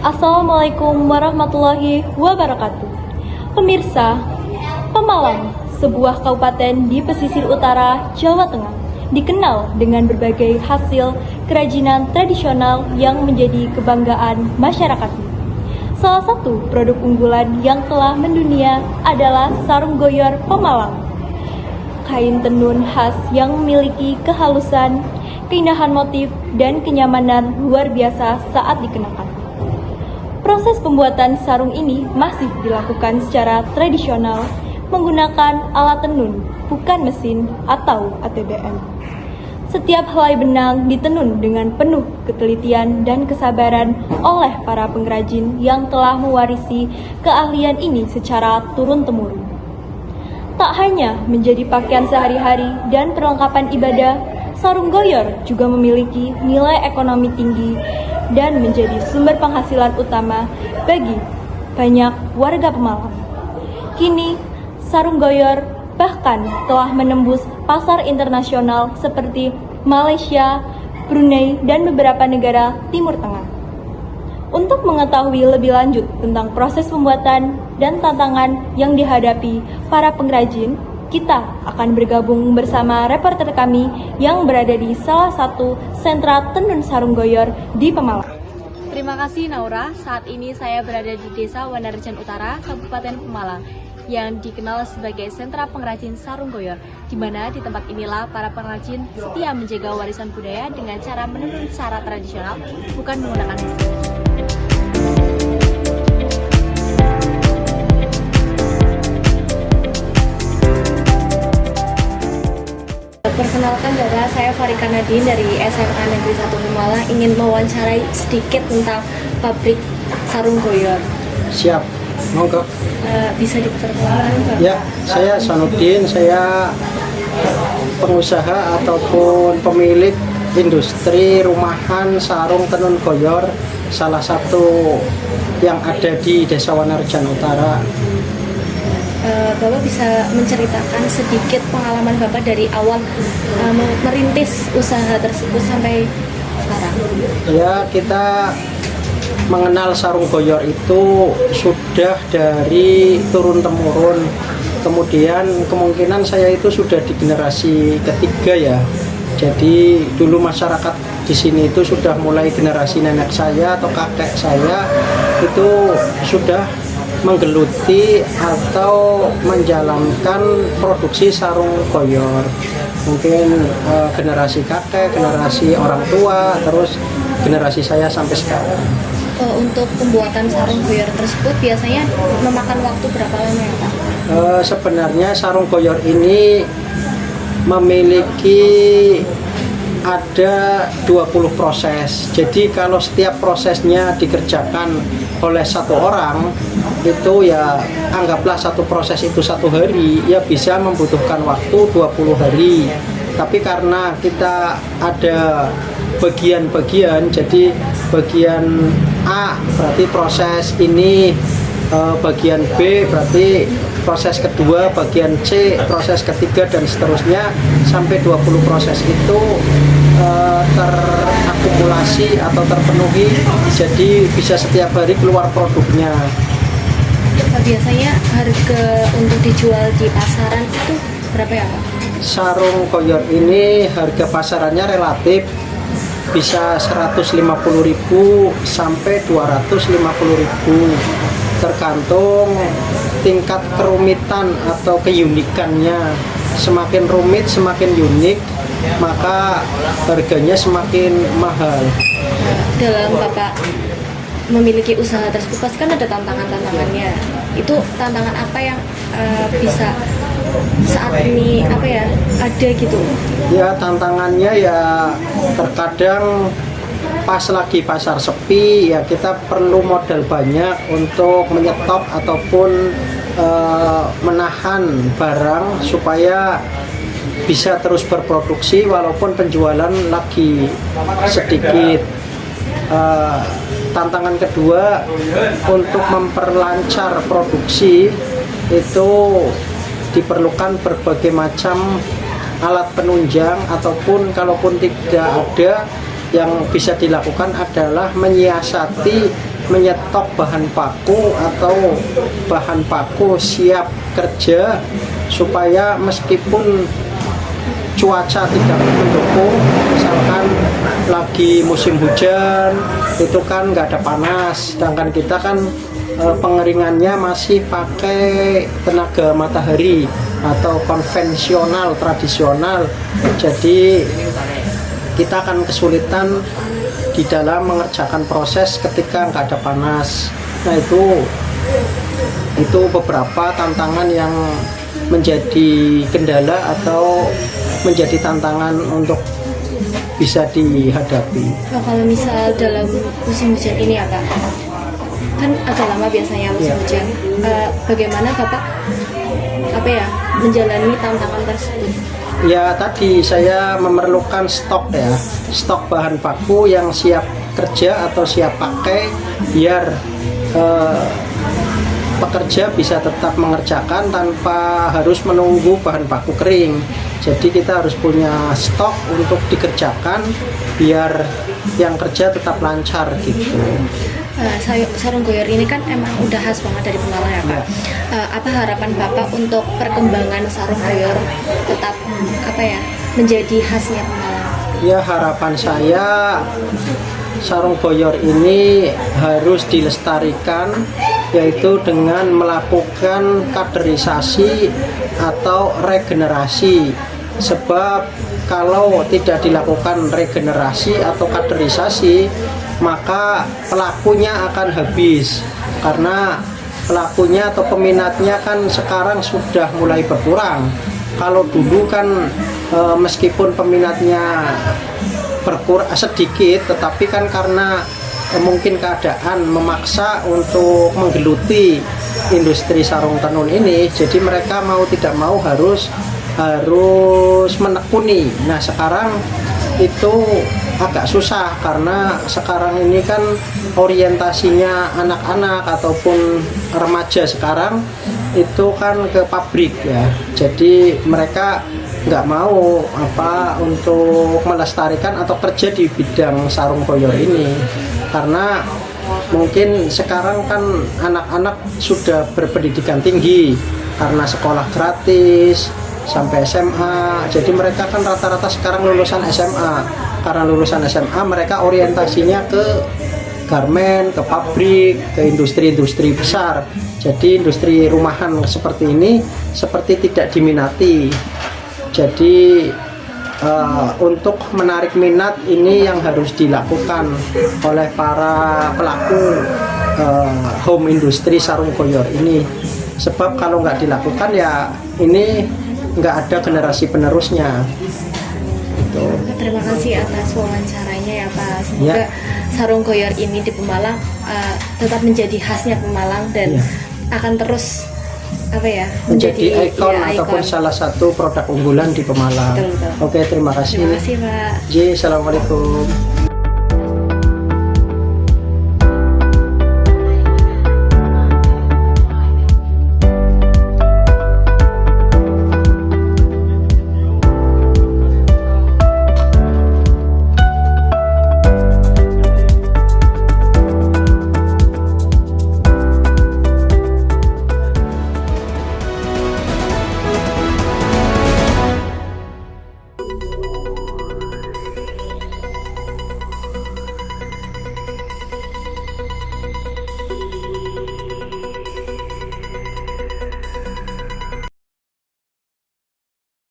Assalamualaikum warahmatullahi wabarakatuh. Pemirsa, Pemalang, sebuah kabupaten di pesisir utara Jawa Tengah, dikenal dengan berbagai hasil kerajinan tradisional yang menjadi kebanggaan masyarakatnya. Salah satu produk unggulan yang telah mendunia adalah sarung goyor Pemalang. Kain tenun khas yang memiliki kehalusan, keindahan motif, dan kenyamanan luar biasa saat dikenakan. Proses pembuatan sarung ini masih dilakukan secara tradisional menggunakan alat tenun, bukan mesin atau ATBM. Setiap helai benang ditenun dengan penuh ketelitian dan kesabaran oleh para pengrajin yang telah mewarisi keahlian ini secara turun-temurun. Tak hanya menjadi pakaian sehari-hari dan perlengkapan ibadah, sarung goyor juga memiliki nilai ekonomi tinggi dan menjadi sumber penghasilan utama bagi banyak warga Pemalang. Kini, sarung goyor bahkan telah menembus pasar internasional seperti Malaysia, Brunei, dan beberapa negara Timur Tengah. Untuk mengetahui lebih lanjut tentang proses pembuatan dan tantangan yang dihadapi para pengrajin, kita akan bergabung bersama reporter kami yang berada di salah satu sentra tenun sarung goyor di Pemalang. Terima kasih Naura, saat ini saya berada di Desa Wanarejan Utara, Kabupaten Pemalang, yang dikenal sebagai sentra pengrajin sarung goyor, di mana di tempat inilah para pengrajin setia menjaga warisan budaya dengan cara menenun secara tradisional, bukan menggunakan mesin. Perkenalkan Dara, saya Farika Nadine dari SMA Negeri 1 Pemalang, ingin mewawancarai sedikit tentang pabrik sarung goyor. Siap, monggo. Bisa diperkenalkan Bapak? Ya, saya Sanudin, saya pengusaha ataupun pemilik industri rumahan sarung tenun goyor, salah satu yang ada di Desa Wanarejan Utara. Bapak bisa menceritakan sedikit pengalaman Bapak dari awal merintis usaha tersebut sampai sekarang? Ya, kita mengenal sarung goyor itu sudah dari turun-temurun. Kemudian kemungkinan saya itu sudah di generasi ketiga ya. Jadi dulu masyarakat di sini itu sudah mulai generasi nenek saya atau kakek saya itu sudah menggeluti atau menjalankan produksi sarung goyor. Mungkin generasi kakek, generasi orang tua, terus generasi saya sampai sekarang. Untuk pembuatan sarung goyor tersebut biasanya memakan waktu berapa lama ya Pak? Sebenarnya sarung goyor ini memiliki ada 20 proses. Jadi kalau setiap prosesnya dikerjakan oleh satu orang, itu ya anggaplah satu proses itu 1 hari, ya bisa membutuhkan waktu 20 hari. Tapi karena kita ada bagian-bagian, jadi bagian A berarti proses ini, bagian B berarti proses kedua, bagian C proses ketiga, dan seterusnya sampai 20 proses itu terakumulasi atau terpenuhi, jadi bisa setiap hari keluar produknya. Biasanya harga untuk dijual di pasaran itu berapa ya Pak? Sarung goyor ini harga pasarannya relatif bisa 150.000 sampai 250.000, tergantung tingkat kerumitan atau keunikannya. Semakin rumit, semakin unik, maka harganya semakin mahal. Dalam Bapak memiliki usaha tersebut pasti kan ada tantangan-tantangannya. Itu tantangan apa yang bisa saat ini ada gitu? Ya, tantangannya ya terkadang pas lagi pasar sepi ya kita perlu modal banyak untuk menyetop ataupun menahan barang supaya bisa terus berproduksi walaupun penjualan lagi sedikit. Tantangan kedua, untuk memperlancar produksi itu diperlukan berbagai macam alat penunjang, ataupun kalaupun tidak ada, yang bisa dilakukan adalah menyiasati menyetok bahan baku atau bahan baku siap kerja supaya meskipun cuaca tidak mendukung, misalkan lagi musim hujan itu kan nggak ada panas, sedangkan kita kan pengeringannya masih pakai tenaga matahari atau konvensional tradisional, jadi kita akan kesulitan di dalam mengerjakan proses ketika nggak ada panas. Nah itu beberapa tantangan yang menjadi kendala atau menjadi tantangan untuk bisa dihadapi. Oh, kalau misal dalam musim hujan ini ya Pak, kan agak lama biasanya musim hujan. Bagaimana Bapak menjalani tantangan tersebut? Ya tadi saya memerlukan stok bahan baku yang siap kerja atau siap pakai biar pekerja bisa tetap mengerjakan tanpa harus menunggu bahan baku kering. Jadi kita harus punya stok untuk dikerjakan biar yang kerja tetap lancar gitu. Sarung goyor ini kan emang udah khas banget dari Pemalang ya Pak. Apa harapan Bapak untuk perkembangan sarung goyor tetap menjadi khasnya Pemalang? Ya harapan saya sarung goyor ini harus dilestarikan, yaitu dengan melakukan kaderisasi atau regenerasi. Sebab kalau tidak dilakukan regenerasi atau kaderisasi, maka pelakunya akan habis, karena pelakunya atau peminatnya kan sekarang sudah mulai berkurang. Kalau dulu kan meskipun peminatnya berkurang sedikit, tetapi kan karena mungkin keadaan memaksa untuk menggeluti industri sarung tenun ini, jadi mereka mau tidak mau harus menekuni. Nah sekarang itu agak susah karena sekarang ini kan orientasinya anak-anak ataupun remaja sekarang itu kan ke pabrik ya, jadi mereka nggak mau untuk melestarikan atau kerja di bidang sarung goyor ini, karena mungkin sekarang kan anak-anak sudah berpendidikan tinggi karena sekolah gratis sampai SMA, jadi mereka kan rata-rata sekarang lulusan SMA. Karena lulusan SMA mereka orientasinya ke garmen, ke pabrik, ke industri-industri besar. Jadi industri rumahan seperti ini seperti tidak diminati. Jadi untuk menarik minat ini yang harus dilakukan oleh para pelaku home industri sarung goyor ini. Sebab kalau nggak dilakukan ya ini nggak ada generasi penerusnya. Gitu. Terima kasih atas wawancaranya ya Pak. Semoga sarung goyor ini di Pemalang tetap menjadi khasnya Pemalang dan akan terus menjadi ikon ataupun salah satu produk unggulan di Pemalang. Betul. Oke, terima kasih. Terima kasih Pak. Assalamualaikum.